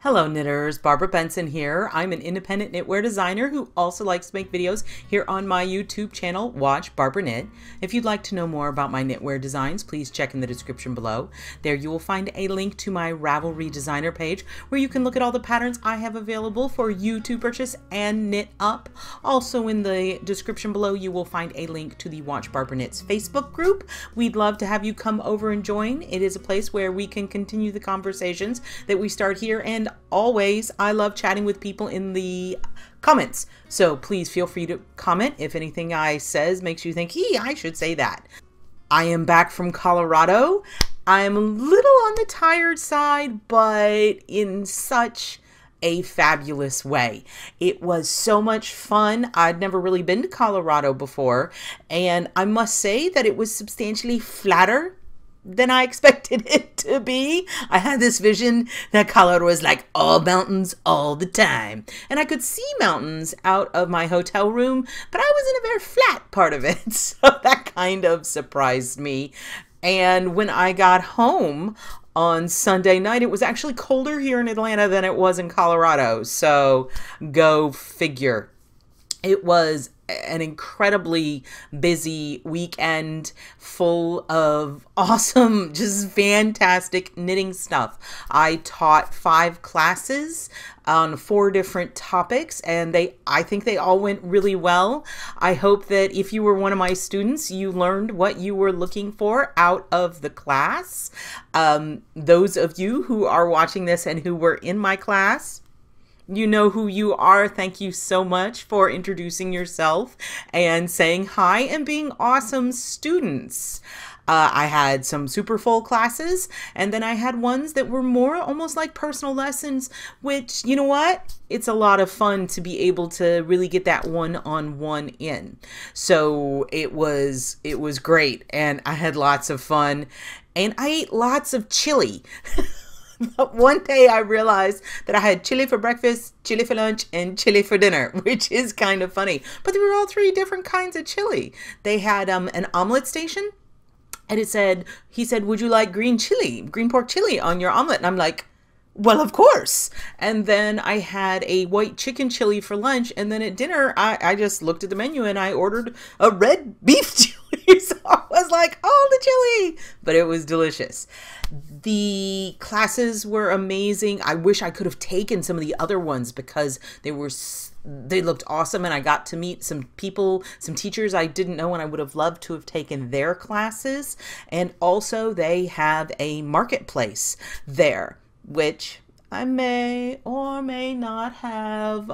Hello knitters, Barbara Benson here. I'm an independent knitwear designer who also likes to make videos here on my YouTube channel, Watch Barbara Knit. If you'd like to know more about my knitwear designs, please check in the description below. There you will find a link to my Ravelry designer page where you can look at all the patterns I have available for you to purchase and knit up. Also in the description below you will find a link to the Watch Barbara Knits Facebook group. We'd love to have you come over and join. It is a place where we can continue the conversations that we start here, and always I love chatting with people in the comments, so please feel free to comment if anything I says makes you think, I should say that. I am back from Colorado. I'm a little on the tired side, but in such a fabulous way. It was so much fun. I'd never really been to Colorado before, and I must say that it was substantially flatter than I expected it to be. I had this vision that Colorado was like all mountains all the time. And I could see mountains out of my hotel room, but I was in a very flat part of it. So that kind of surprised me. And when I got home on Sunday night, it was actually colder here in Atlanta than it was in Colorado. So go figure. It was an incredibly busy weekend full of awesome, just fantastic knitting stuff. I taught 5 classes on 4 different topics, and I think they all went really well. I hope that if you were one of my students, you learned what you were looking for out of the class. Those of you who are watching this and who were in my class, you know who you are. Thank you so much for introducing yourself and saying hi and being awesome students. I had some super full classes, and then I had ones that were more almost like personal lessons, which, you know what? It's a lot of fun to be able to really get that one-on-one in. So it was great, and I had lots of fun, and I ate lots of chili. One day I realized that I had chili for breakfast, chili for lunch, and chili for dinner, which is kind of funny. But they were all 3 different kinds of chili. They had an omelet station, and he said, would you like green pork chili on your omelet? And I'm like, well, of course. And then I had a white chicken chili for lunch. And then at dinner, I just looked at the menu and I ordered a red beef chili. So I was like, oh, the chili. But it was delicious. The classes were amazing. I wish I could have taken some of the other ones because they looked awesome, and I got to meet some people, some teachers I didn't know, and I would have loved to have taken their classes. And also they have a marketplace there, which I may or may not have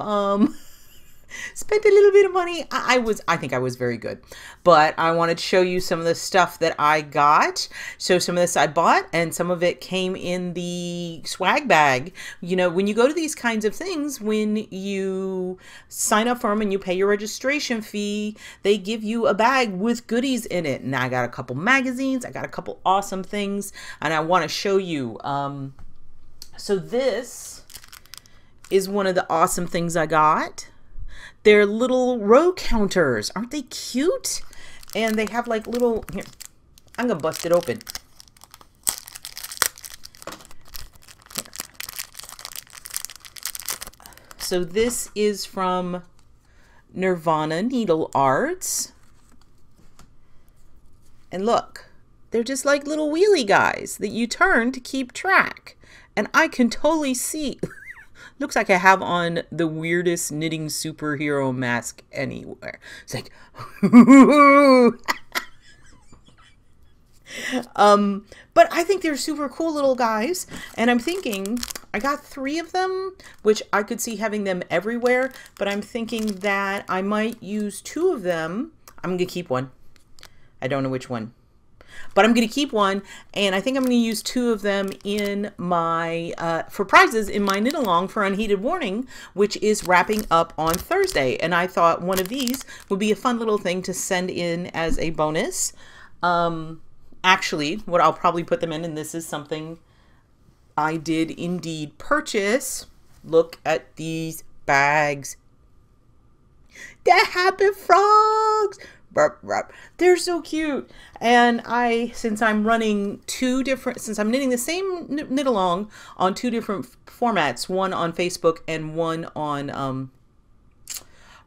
spent a little bit of money. I think I was very good, but I wanted to show you some of the stuff that I got. So some of this I bought, and some of it came in the swag bag. You know, when you go to these kinds of things, when you sign up for them and you pay your registration fee, they give you a bag with goodies in it. And I got a couple magazines, I got a couple awesome things, and I want to show you. So this is one of the awesome things I got. They're little row counters. Aren't they cute? And they have like little, here, I'm gonna bust it open. So this is from Nirvana Needle Arts. And look, they're just like little wheelie guys that you turn to keep track. And I can totally see, looks like I have on the weirdest knitting superhero mask anywhere. It's like, but I think they're super cool little guys. And I'm thinking, I got 3 of them, which I could see having them everywhere, but I'm thinking that I might use 2 of them. I'm gonna keep one. I don't know which one, but I'm going to keep one, and I think I'm going to use 2 of them in my for prizes in my knit along for Unheeded Warning, which is wrapping up on Thursday. And I thought one of these would be a fun little thing to send in as a bonus. Actually, what I'll probably put them in, and this is something I did indeed purchase. Look at these bags. They're happy frogs. burp, burp. They're so cute. And since I'm knitting the same knit along on 2 different formats, one on Facebook and one on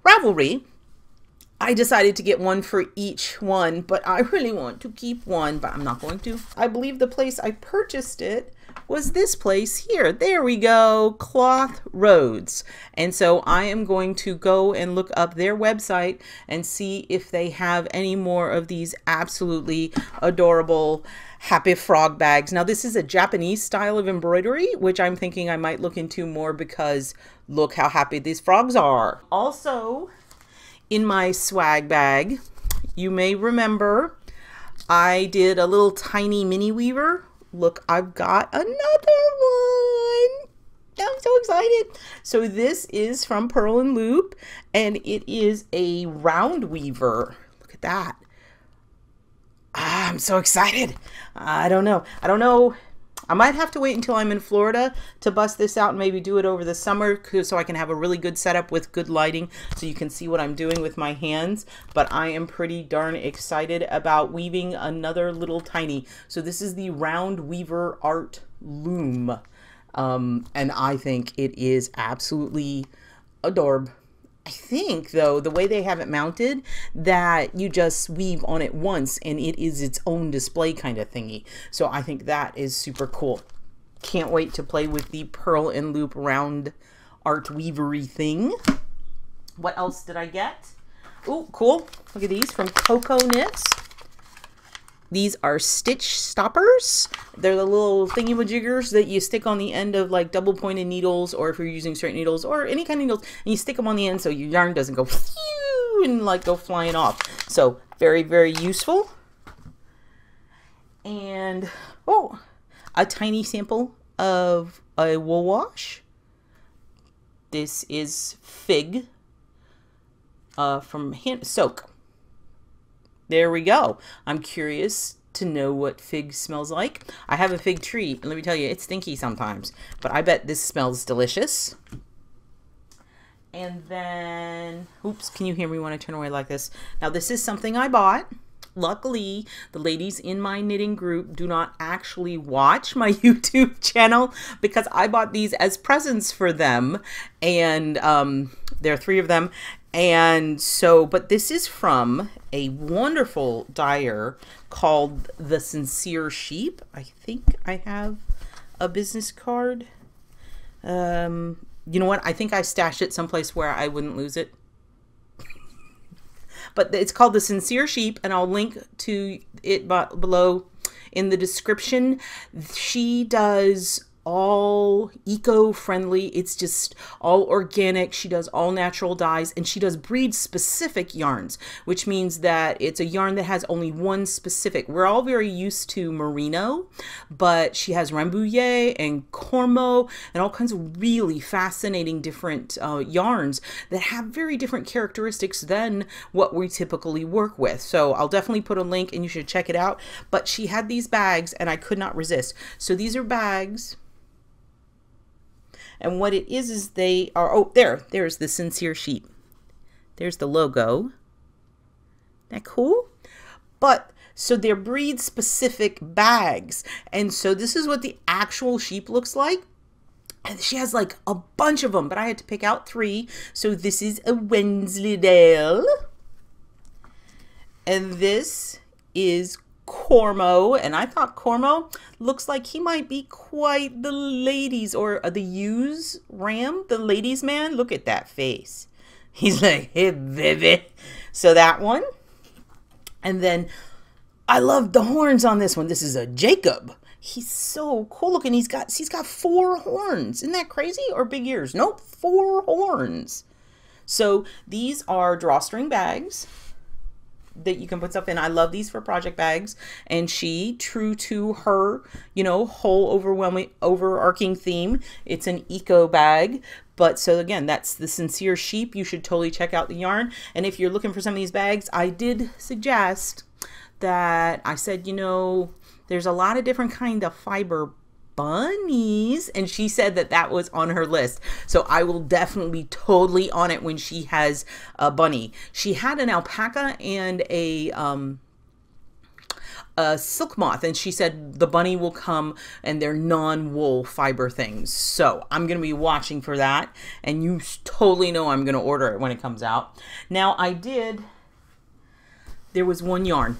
Ravelry, I decided to get one for each one, but I really want to keep one, but I'm not going to. I believe the place I purchased it was this place here. There we go, Cloth Roads. And so I am going to go and look up their website and see if they have any more of these absolutely adorable happy frog bags. Now this is a Japanese style of embroidery, which I'm thinking I might look into more because look how happy these frogs are. Also in my swag bag, you may remember I did a little tiny mini weaver. Look, I've got another one. I'm so excited. So this is from Purl and Loop, and it is a round weaver. Look at that. I'm so excited. I don't know. I might have to wait until I'm in Florida to bust this out and maybe do it over the summer so I can have a really good setup with good lighting so you can see what I'm doing with my hands. But I am pretty darn excited about weaving another little tiny. So this is the Round Weaver Art Loom. And I think it is absolutely adorable. I think, though, the way they have it mounted, that you just weave on it once and it is its own display kind of thingy. So I think that is super cool. Can't wait to play with the Purl and Loop round art weavery thing. What else did I get? Oh, cool. Look at these from Coco Knits. These are stitch stoppers. They're the little thingy-majiggers that you stick on the end of like double pointed needles, or if you're using straight needles or any kind of needles, and you stick them on the end so your yarn doesn't go and like go flying off. So very, very useful. And oh, a tiny sample of a wool wash. This is Fig from Soak. There we go. I'm curious to know what fig smells like. I have a fig tree, and let me tell you, it's stinky sometimes, but I bet this smells delicious. And then, oops, can you hear me when I turn away like this? Now, this is something I bought. Luckily, the ladies in my knitting group do not actually watch my YouTube channel because I bought these as presents for them, and there are 3 of them. And so, but this is from a wonderful dyer called The Sincere Sheep. I think I have a business card. You know what? I think I stashed it someplace where I wouldn't lose it. But it's called The Sincere Sheep, and I'll link to it below in the description. She does all eco-friendly. It's just all organic. She does all natural dyes, and she does breed specific yarns, which means that it's a yarn that has only one specific. We're all very used to merino, but she has Rambouillet and Cormo and all kinds of really fascinating different yarns that have very different characteristics than what we typically work with. So I'll definitely put a link and you should check it out. But she had these bags and I could not resist. So these are bags. And what it is they are, oh, there's the Sincere Sheep. There's the logo. Isn't that cool? But, so they're breed specific bags. And so this is what the actual sheep looks like. And she has like a bunch of them, but I had to pick out 3. So this is a Wensleydale. And this is Cormo, and I thought Cormo looks like he might be quite the ladies or the ewes ram, the ladies man. Look at that face. He's like, hey baby. So that one. And then I love the horns on this one. This is a Jacob. He's so cool looking. He's got 4 horns. Isn't that crazy? Or big ears? Nope, 4 horns. So these are drawstring bags that you can put stuff in. I love these for project bags, and she, true to her, you know, whole overarching theme, it's an eco bag. But so again, that's the Sincere Sheep. You should totally check out the yarn. And if you're looking for some of these bags, I did suggest that I said, you know, there's a lot of different kind of fiber bunnies, and she said that that was on her list. So I will definitely be totally on it when she has a bunny. She had an alpaca and a silk moth, and she said the bunny will come and they're non-wool fiber things. So I'm going to be watching for that, and you totally know I'm going to order it when it comes out. Now there was one yarn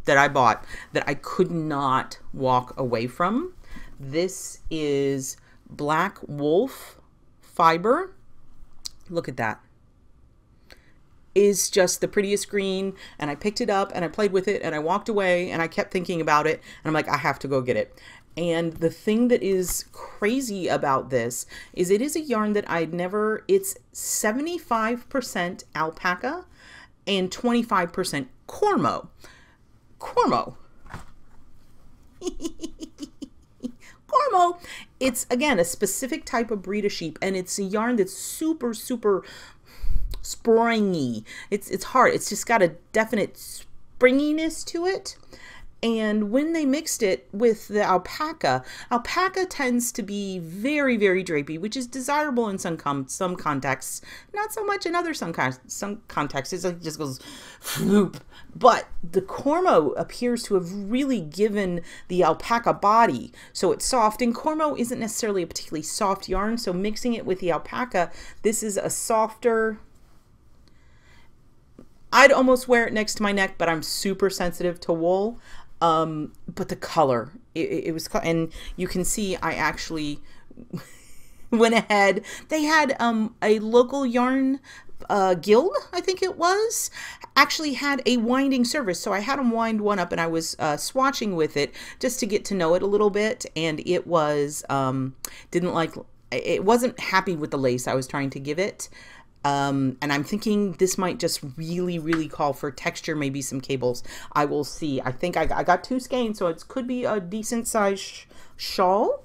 that I bought that I could not walk away from. This is Black Wolf fiber. Look at that. Is just the prettiest green, and I picked it up and I played with it and I walked away and I kept thinking about it and I'm like, I have to go get it. And the thing that is crazy about this is it is a yarn that it's 75% alpaca and 25% Cormo. Cormo. Cormo. It's, again, a specific type of breed of sheep, and it's a yarn that's super, super springy. It's hard. It's just got a definite springiness to it. And when they mixed it with the alpaca tends to be very, very drapey, which is desirable in some contexts, not so much in other some contexts. It's like it just goes floop. But the Cormo appears to have really given the alpaca body, so it's soft. And Cormo isn't necessarily a particularly soft yarn, so mixing it with the alpaca, this is a softer. I'd almost wear it next to my neck, but I'm super sensitive to wool. But the color, it was, and you can see I actually went ahead. They had a local yarn guild, I think it was, actually had a winding service. So I had them wind one up, and I was swatching with it just to get to know it a little bit. And it was, it wasn't happy with the lace I was trying to give it. And I'm thinking this might just really, really call for texture, maybe some cables. I will see. I think I got 2 skeins, so it could be a decent size shawl.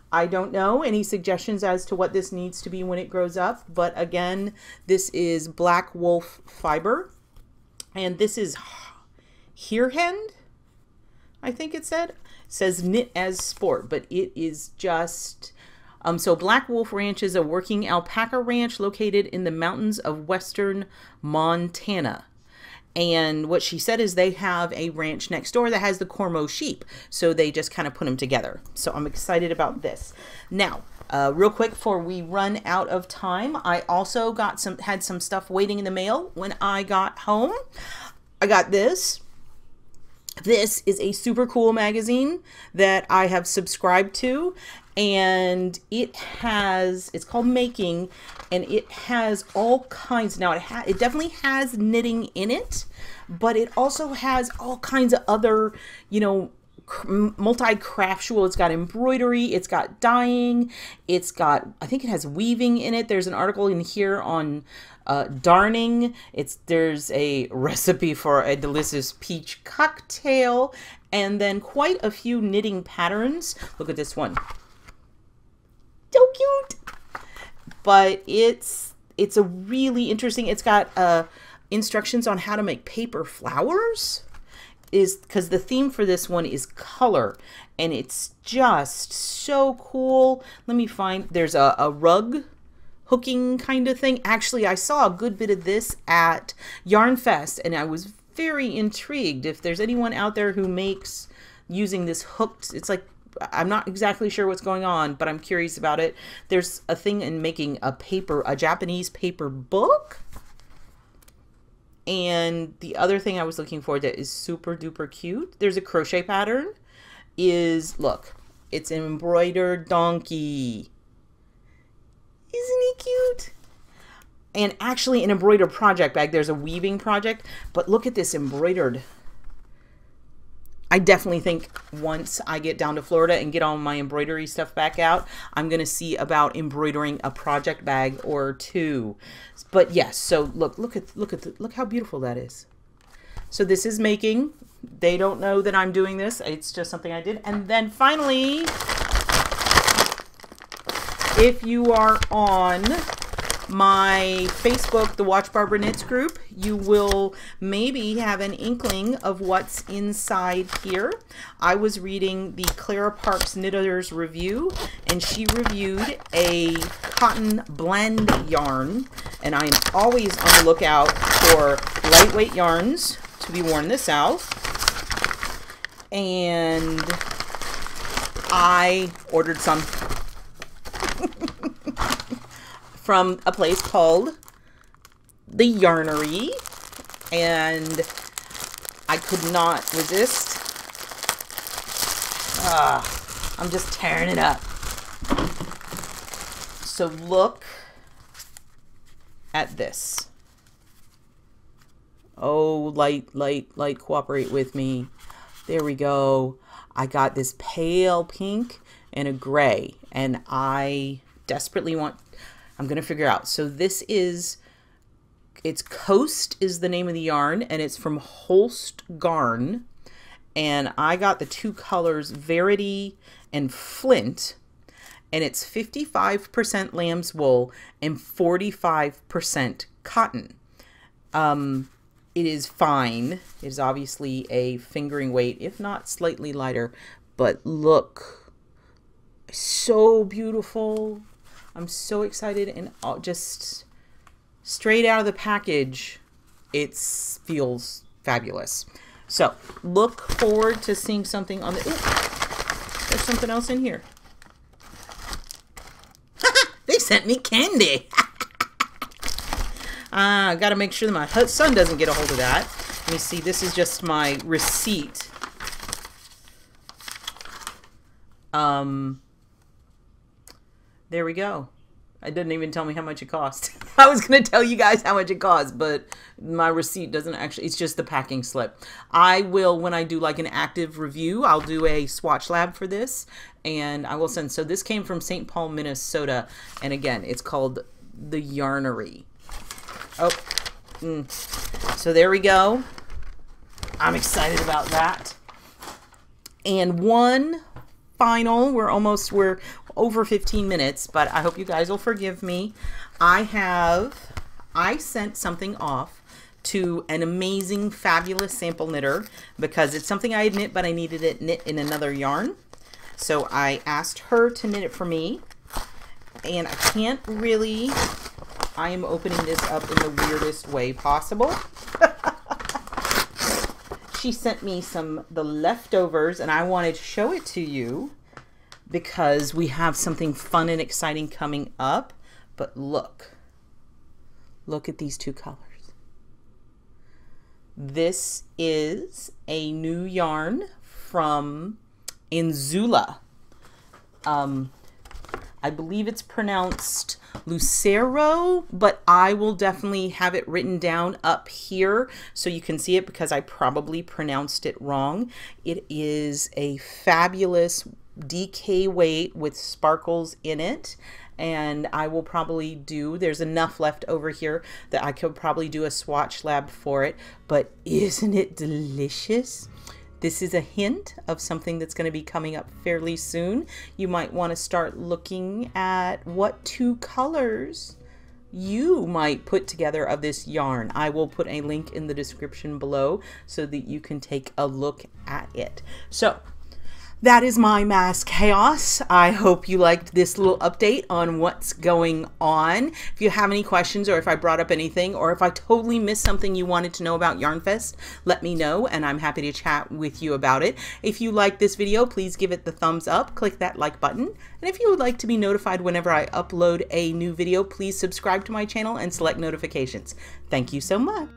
I don't know. Any suggestions as to what this needs to be when it grows up? But again, this is Black Wolf fiber, and this is Heerhend, I think it says knit as sport, but it is just... So Black Wolf Ranch is a working alpaca ranch located in the mountains of western Montana. And what she said is they have a ranch next door that has the Cormo sheep. So they just kind of put them together. So I'm excited about this. Now, real quick before we run out of time, I also had some stuff waiting in the mail when I got home. I got this. This is a super cool magazine that I have subscribed to, and it's called Making, and it has all kinds. Now it definitely has knitting in it, but it also has all kinds of other, you know, multi-craftual. It's got embroidery, it's got dyeing, it's got, I think it has weaving in it. There's an article in here on darning. There's a recipe for a delicious peach cocktail, and then quite a few knitting patterns. Look at this one. So cute. But it's a really interesting, it's got instructions on how to make paper flowers, because the theme for this one is color, and it's just so cool. Let me find, there's a rug hooking kind of thing. Actually, I saw a good bit of this at Yarnfest, and I was very intrigued. If there's anyone out there who makes using this hooked, it's like, I'm not exactly sure what's going on, but I'm curious about it. There's a thing in making a Japanese paper book. And the other thing I was looking for that is super duper cute, there's a crochet pattern, look, it's an embroidered donkey. Isn't he cute? And actually an embroidered project bag. There's a weaving project, but look at this embroidered. I definitely think once I get down to Florida and get all my embroidery stuff back out, I'm going to see about embroidering a project bag or 2. But yes, so look how beautiful that is. So this is Making. They don't know that I'm doing this. It's just something I did. And then finally, if you are on my Facebook, the Watch Barbara Knits group, you will maybe have an inkling of what's inside here. I was reading the Clara Parks Knitter's review, and she reviewed a cotton blend yarn, and I am always on the lookout for lightweight yarns to be worn in the South. And I ordered some from a place called the Yarnery, and I could not resist. I'm just tearing it up. So look at this. Oh, light, cooperate with me. There we go. I got this pale pink and a gray, and I desperately want, I'm going to figure out. So this is, it's Coast is the name of the yarn, and it's from Holst Garn. And I got the two colors, Verity and Flint, and it's 55% lamb's wool and 45% cotton. It is fine. It is obviously a fingering weight, if not slightly lighter, but look, so beautiful. I'm so excited, and just straight out of the package, it feels fabulous. So look forward to seeing something on the, ooh, there's something else in here. They sent me candy. I got to make sure that my son doesn't get a hold of that. Let me see. This is just my receipt. There we go. It didn't even tell me how much it cost. I was going to tell you guys how much it cost, but my receipt doesn't actually, it's just the packing slip. I will, when I do like an active review, I'll do a swatch lab for this, and I will send. So this came from St. Paul, Minnesota, and again, it's called the Yarnery. Oh, so there we go. I'm excited about that. And one final, we're over 15 minutes, but I hope you guys will forgive me. I sent something off to an amazing, fabulous sample knitter because it's something I had knit, but I needed it knit in another yarn. So I asked her to knit it for me, and I can't really, I am opening this up in the weirdest way possible. She sent me the leftovers, and I wanted to show it to you because we have something fun and exciting coming up. But look at these two colors. This is a new yarn from Inzula. I believe it's pronounced Lucero, but I will definitely have it written down up here so you can see it because I probably pronounced it wrong. It is a fabulous DK weight with sparkles in it, and I will probably do, there's enough left over here that I could probably do a swatch lab for it, but isn't it delicious? This is a hint of something that's going to be coming up fairly soon. You might want to start looking at what two colors you might put together of this yarn. I will put a link in the description below so that you can take a look at it. So that is my mass chaos. I hope you liked this little update on what's going on. If you have any questions, or if I brought up anything, or if I totally missed something you wanted to know about Yarnfest, let me know, and I'm happy to chat with you about it. If you like this video, please give it the thumbs up, click that like button, and if you would like to be notified whenever I upload a new video, please subscribe to my channel and select notifications. Thank you so much.